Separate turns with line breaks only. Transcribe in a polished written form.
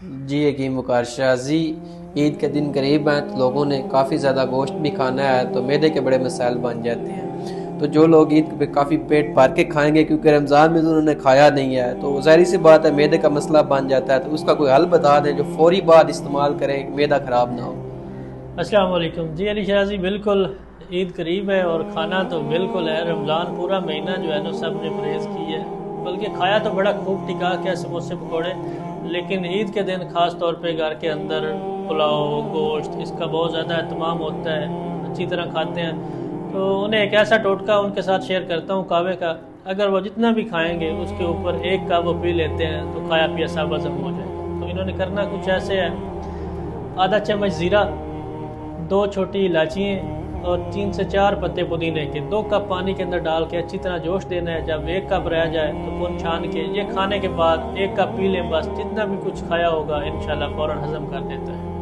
جی حکیم وقار شاہ جی، عید کے دن قریب ہیں تو لوگوں نے کافی زیادہ گوشت بھی کھانا ہے تو معدے کے بڑے مسائل بن جاتے ہیں۔ تو جو لوگ عید پہ کافی پیٹ بھر کے کھائیں گے کیونکہ رمضان میں تو انہوں نے کھایا نہیں ہے، تو ظاہری سی بات ہے معدے کا مسئلہ بن جاتا ہے، تو اس کا کوئی حل بتا دیں جو فوری بعد استعمال کریں، معدہ خراب نہ ہو۔
السلام علیکم جی علی شاہ جی، بالکل عید قریب ہے اور کھانا تو بالکل ہے۔ رمضان پورا مہینہ جو ہے نا سب نے پرہیز کی ہے، بلکہ کھایا تو بڑا خوب ٹکا کے سموسے پکوڑے، لیکن عید کے دن خاص طور پہ گھر کے اندر پلاؤ گوشت اس کا بہت زیادہ اہتمام ہوتا ہے، اچھی طرح کھاتے ہیں۔ تو انہیں ایک ایسا ٹوٹکا ان کے ساتھ شیئر کرتا ہوں کعوے کا، اگر وہ جتنا بھی کھائیں گے اس کے اوپر ایک کپ وہ پی لیتے ہیں تو کھایا پیا سب ہضم ہو جائے گا۔ تو انہوں نے کرنا کچھ ایسے ہے، آدھا چمچ زیرہ، 2 چھوٹی الائچیاں اور 3 سے 4 پتے پودینے کے 2 کپ پانی کے اندر ڈال کے اچھی طرح جوش دینا ہے۔ جب 1 کپ رہ جائے تو پن چھان کے یہ کھانے کے بعد 1 کپ پی لیں، بس جتنا بھی کچھ کھایا ہوگا انشاءاللہ فوراً ہضم کر دیتا ہے۔